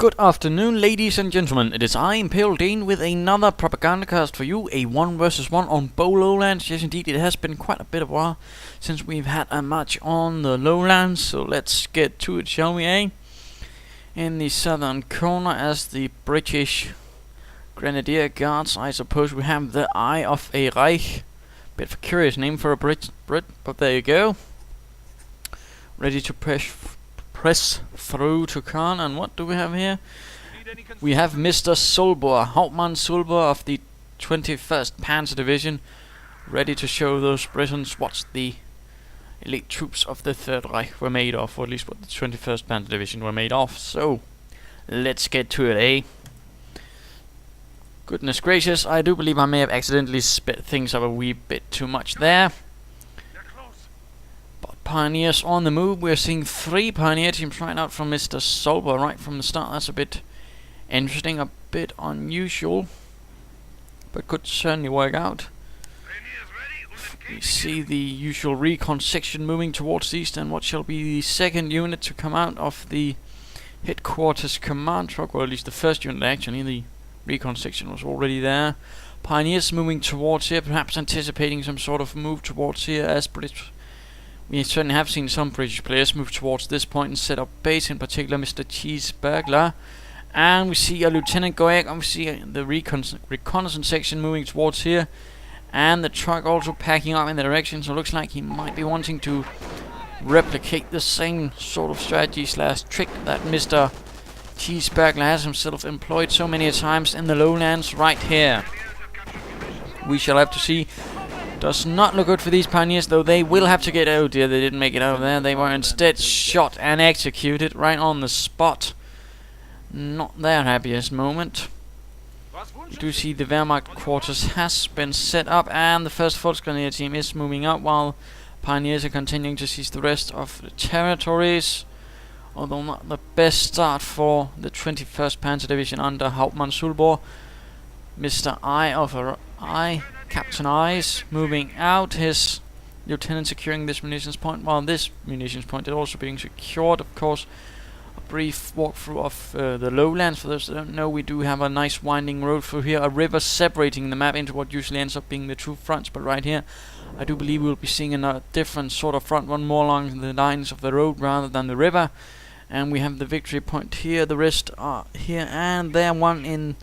Good afternoon, ladies and gentlemen. It is I, Imperial Dane, with another Propagandacast for you, a 1 vs 1 on Beaux Lowlands. Yes, indeed, it has been quite a bit of a while since we've had a match on the Lowlands, so let's get to it, shall we, eh? In the southern corner, as the British Grenadier Guards, I suppose we have the Theeyeofthereich. Bit of a curious name for a Brit, but there you go. Ready to press through to Khan, and what do we have here? We have Mr. Zulbor, Hauptmann Zulbor of the 21st Panzer Division, ready to show those Britons what the elite troops of the Third Reich were made of, or at least what the 21st Panzer Division were made of. So, let's get to it, eh? Goodness gracious, I do believe I may have accidentally sped things up a wee bit too much there. Pioneers on the move. We're seeing 3 pioneer teams right out from Mr. Zulbor right from the start. That's a bit interesting, a bit unusual, but could certainly work out. We see the usual recon section moving towards the east, and what shall be the second unit to come out of the headquarters command truck, or at least the first unit actually. The recon section was already there. Pioneers moving towards here, perhaps anticipating some sort of move towards here, as we certainly have seen some British players move towards this point and set up base, in particular Mr. Cheeseburglar. And we see a Lieutenant Goyak, and we see the reconnaissance section moving towards here. And the truck also packing up in the direction, so it looks like he might be wanting to replicate the same sort of strategy slash trick that Mr. Cheeseburglar has himself employed so many times in the Lowlands right here. We shall have to see. Does not look good for these pioneers, though. They will have to get... Oh dear, they didn't make it out of there. They were instead shot and executed right on the spot. Not their happiest moment. You do see the Wehrmacht quarters has been set up, and the first Volksgrenadier team is moving up, while pioneers are continuing to seize the rest of the territories. Although not the best start for the 21st Panzer Division under Hauptmann Zulbor. Mr. Captain Eyes moving out, his lieutenant securing this munitions point, while this munitions point is also being secured. Of course, a brief walkthrough of the Lowlands. For those that don't know, we do have a nice winding road through here, a river separating the map into what usually ends up being the two fronts, but right here I do believe we'll be seeing a different sort of front, one more along the lines of the road rather than the river. And we have the victory point here, the rest are here and there, one in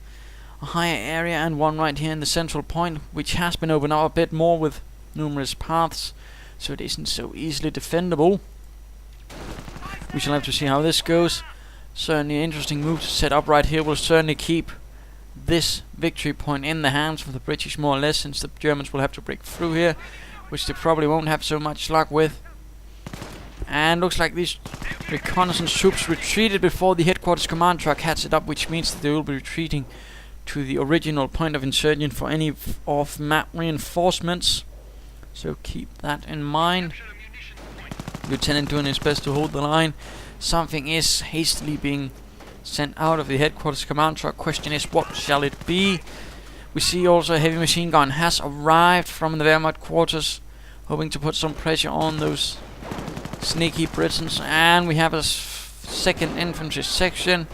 a higher area and one right here in the central point, which has been opened up a bit more with numerous paths, so it isn't so easily defendable. We shall have to see how this goes. Certainly an interesting move to set up right here. Will certainly keep this victory point in the hands of the British more or less, since the Germans will have to break through here, which they probably won't have so much luck with. And looks like these reconnaissance troops retreated before the headquarters command truck had set up, which means that they will be retreating to the original point of insertion for any off-map reinforcements, so keep that in mind. Lieutenant doing his best to hold the line. Something is hastily being sent out of the headquarters command truck. Question is, what shall it be? We see also a heavy machine gun has arrived from the Wehrmacht quarters, hoping to put some pressure on those sneaky Britons. And we have a second infantry section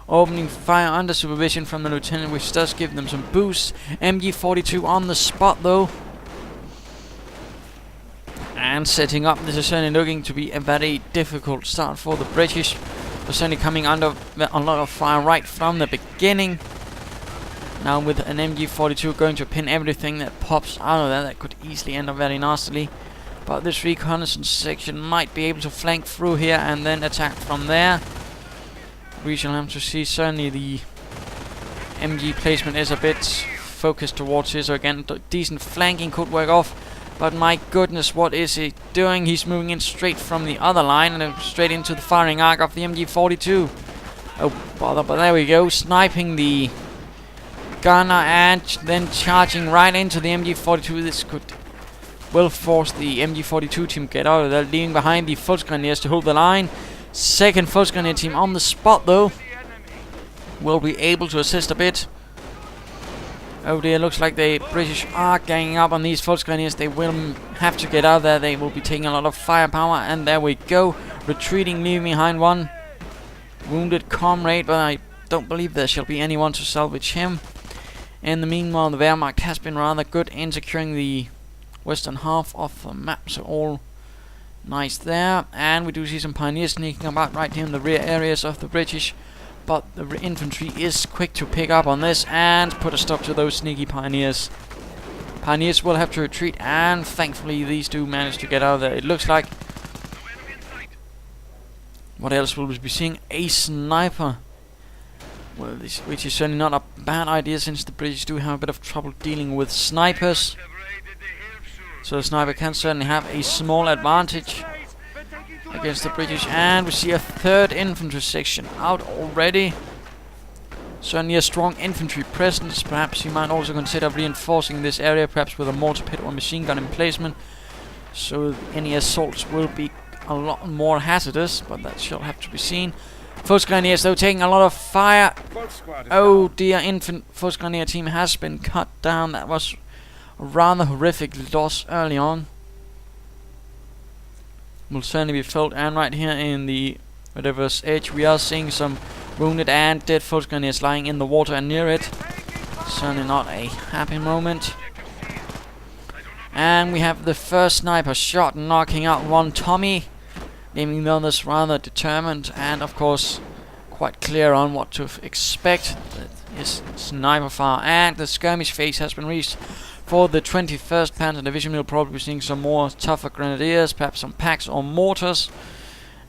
opening fire under supervision from the lieutenant, which does give them some boosts. MG42 on the spot though, and setting up. This is certainly looking to be a very difficult start for the British. They're certainly coming under a lot of fire right from the beginning. Now with an MG42 going to pin everything that pops out of there, that could easily end up very nastily. But this reconnaissance section might be able to flank through here and then attack from there. We shall have to see. Certainly the MG placement is a bit focused towards here, so again, decent flanking could work off. But my goodness, what is he doing? He's moving in straight from the other line and straight into the firing arc of the MG42. Oh bother, but there we go, sniping the gunner and then charging right into the MG42. This will force the MG42 team get out of there, leaving behind the Volksgrenadiers to hold the line. Second Volksgrenadier team on the spot though, will be able to assist a bit. Oh dear, looks like the British are ganging up on these Volksgrenadiers. They will have to get out there. They will be taking a lot of firepower, and there we go, retreating, leaving behind one. wounded comrade, but I don't believe there shall be anyone to salvage him. In the meanwhile, the Wehrmacht has been rather good in securing the western half of the map, so all nice there. And we do see some pioneers sneaking about right here in the rear areas of the British, but the infantry is quick to pick up on this and put a stop to those sneaky pioneers. Pioneers will have to retreat, and thankfully these two managed to get out of there. It looks like... What else will we be seeing? A sniper. Well, which is certainly not a bad idea, since the British do have a bit of trouble dealing with snipers. So the sniper can certainly have a small advantage against the British. And we see a third infantry section out already. Certainly a strong infantry presence. Perhaps you might also consider reinforcing this area, perhaps with a mortar pit or machine gun emplacement, so any assaults will be a lot more hazardous, but that shall have to be seen. Foes Grenadiers though taking a lot of fire. Oh dear, Foes Grenadier team has been cut down. That was a rather horrific loss early on. Will certainly be felt, and right here in the Grenadier's edge we are seeing some wounded and dead Foes Grenadiers lying in the water and near it. Certainly not a happy moment. And we have the first sniper shot knocking out one Tommy, leaving the others rather determined and of course quite clear on what to expect. That is sniper fire, and the skirmish phase has been reached for the 21st Panzer Division. We'll probably be seeing some more tougher grenadiers, perhaps some packs or mortars.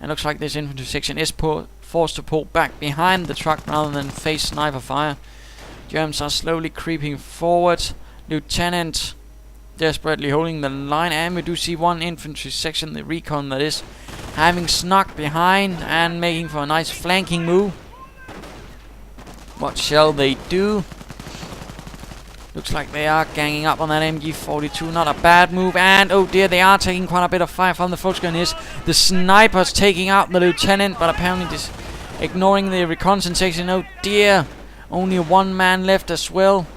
And looks like this infantry section is forced to pull back behind the truck rather than face sniper fire. Germans are slowly creeping forward. Lieutenant desperately holding the line, and we do see one infantry section, the recon that is, having snuck behind and making for a nice flanking move. What shall they do? Looks like they are ganging up on that MG42. Not a bad move, and oh dear, they are taking quite a bit of fire from the Foes Grenadiers. The snipers taking out the lieutenant, but apparently just ignoring the reconnaissance section. Oh dear, only one man left as well.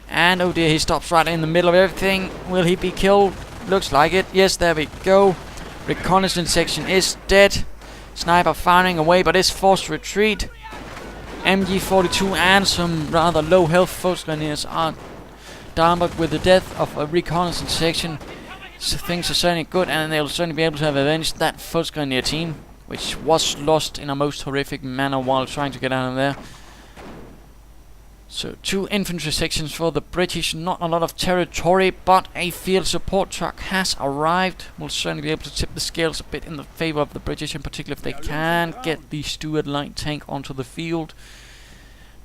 And oh dear, he stops right in the middle of everything. Will he be killed? Looks like it. Yes, there we go. Reconnaissance section is dead. Sniper firing away, but is forced to retreat. MG42 and some rather low health Foes Grenadiers are down, but with the death of a reconnaissance section, so things are certainly good, and they'll certainly be able to have avenged that Foes Grenadier team, which was lost in a most horrific manner while trying to get out of there. So 2 infantry sections for the British, not a lot of territory, but a field support truck has arrived. We'll certainly be able to tip the scales a bit in the favor of the British, in particular if they can get the Stuart light tank onto the field.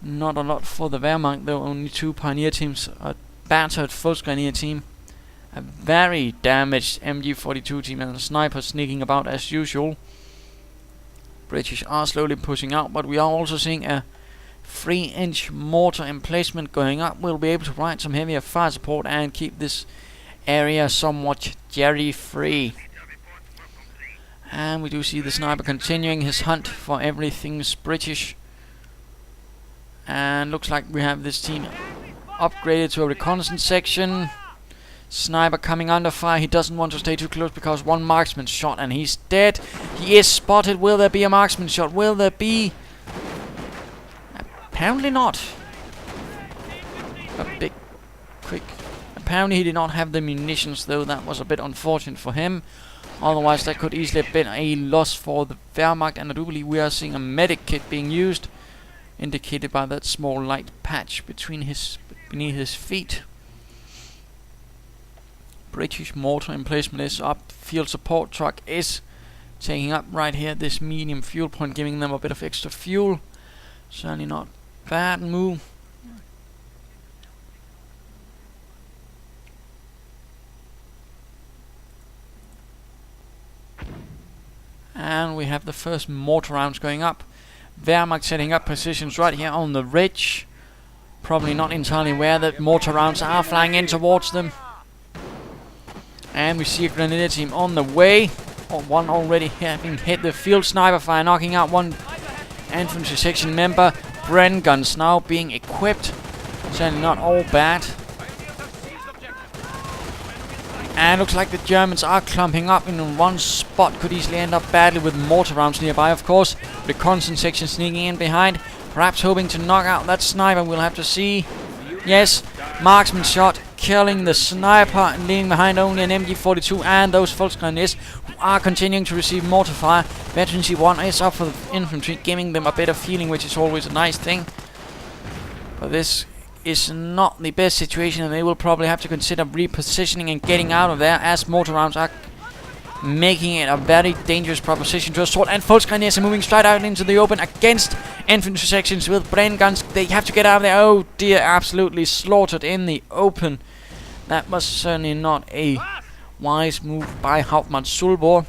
Not a lot for the Wehrmacht though, only 2 pioneer teams, a battered Foes Grenadier team, a very damaged MG42 team, and a sniper sneaking about as usual. British are slowly pushing out, but we are also seeing a 3-inch mortar emplacement going up. We'll be able to provide some heavier fire support and keep this area somewhat jerry free. And we do see the sniper continuing his hunt for everything British. And looks like we have this team upgraded to a reconnaissance section. Sniper coming under fire. He doesn't want to stay too close because one marksman shot and he's dead. He is spotted. Will there be a marksman shot? Will there be? Apparently not. A big, quick. Apparently he did not have the munitions though. That was a bit unfortunate for him. Otherwise that could easily have been a loss for the Wehrmacht. And I do believe we are seeing a medic kit being used, indicated by that small light patch beneath his feet. British mortar emplacement is up. Field support truck is taking up right here this medium fuel point, giving them a bit of extra fuel. Certainly not bad move. And we have the first mortar rounds going up. Wehrmacht setting up positions right here on the ridge. Probably not entirely aware that mortar rounds are flying in towards them. And we see a Grenadier team on the way. One already having hit the field sniper fire, knocking out one infantry section member. Bren guns now being equipped. Certainly not all bad. And looks like the Germans are clumping up in one spot. Could easily end up badly with mortar rounds nearby, of course. reconnaissance section sneaking in behind, perhaps hoping to knock out that sniper. We'll have to see. Yes, marksman shot, killing the sniper and leaving behind only an MG42 and those Volksgrenadiers who are continuing to receive mortar fire. Veteran C1 is up for the infantry, giving them a better feeling, which is always a nice thing. But this is not the best situation, and they will probably have to consider repositioning and getting out of there, as mortar rounds are making it a very dangerous proposition to assault. And Volksgrenadiers are moving straight out into the open against infantry sections with Bren guns. They have to get out of there. Oh dear, absolutely slaughtered in the open. That was certainly not a wise move by Hauptmann Zulbor.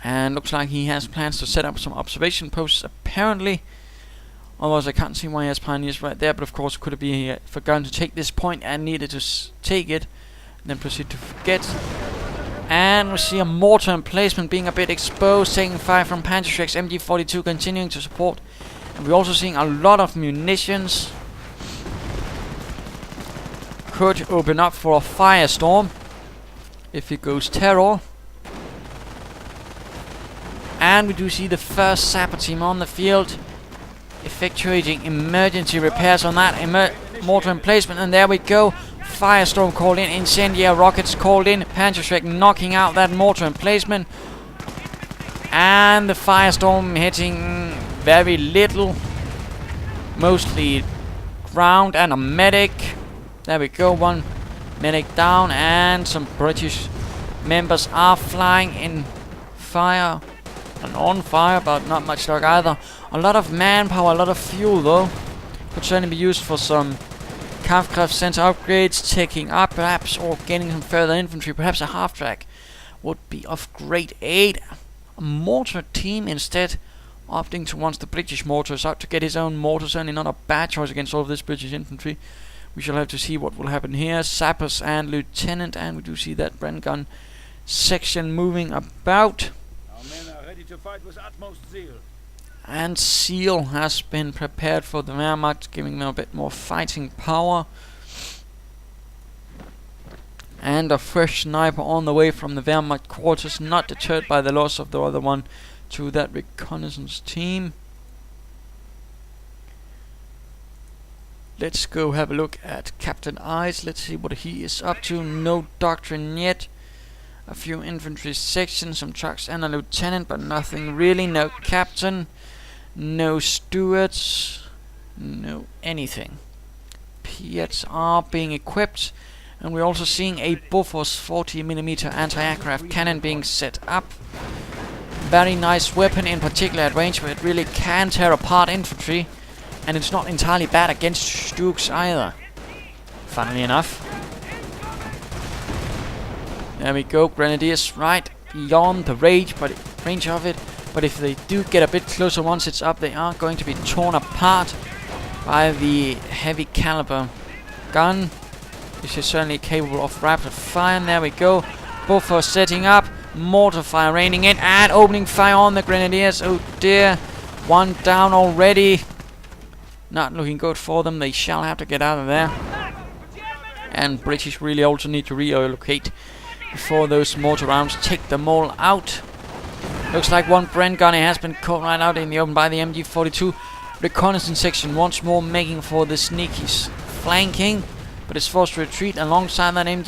And looks like he has plans to set up some observation posts, apparently. Otherwise I can't see why he has pioneers right there, but of course could it be forgotten to take this point and needed to take it, and then proceed to forget. And we see a mortar emplacement being a bit exposed, taking fire from Panzerschreck's MG42, continuing to support. And we're also seeing a lot of munitions. Could open up for a firestorm if it goes terror. And we do see the first sapper team on the field, effectuating emergency repairs on that mortar emplacement. And there we go. Firestorm called in, incendiary rockets called in, Panzerschreck knocking out that mortar emplacement, and the firestorm hitting very little, mostly ground and a medic. There we go, one medic down, and some British members are flying in fire and on fire, but not much luck either. A lot of manpower, a lot of fuel though, could certainly be used for some Kampfkraft center upgrades, taking up perhaps, or getting some further infantry. Perhaps a half track would be of great aid. A mortar team instead, opting towards the British mortars, out to get his own mortar. Certainly not a bad choice against all of this British infantry. We shall have to see what will happen here. Sappers and lieutenant, and we do see that Bren gun section moving about. Our men are ready to fight with utmost zeal. And Seal has been prepared for the Wehrmacht, giving them a bit more fighting power. And a fresh sniper on the way from the Wehrmacht quarters, not deterred by the loss of the other one to that reconnaissance team. Let's go have a look at Captain Eyes. Let's see what he is up to. No doctrine yet. A few infantry sections, some trucks and a lieutenant, but nothing really. No captain. No stewards, no anything. Piets are being equipped, and we're also seeing a Bofors 40mm anti-aircraft cannon being set up. Very nice weapon, in particular at range, where it really can tear apart infantry, and it's not entirely bad against Stuks either, funnily enough. There we go, Grenadiers right beyond the range of it. But if they do get a bit closer once it's up, they are going to be torn apart by the heavy caliber gun, which is certainly capable of rapid fire. And there we go. Bofors setting up, mortar fire raining in, and opening fire on the Grenadiers. Oh dear, one down already. Not looking good for them. They shall have to get out of there. And British really also need to reallocate before those mortar rounds take them all out. Looks like one Bren gunner has been caught right out in the open by the MG42. Reconnaissance section once more making for the sneakies, flanking, but is forced to retreat alongside that MG.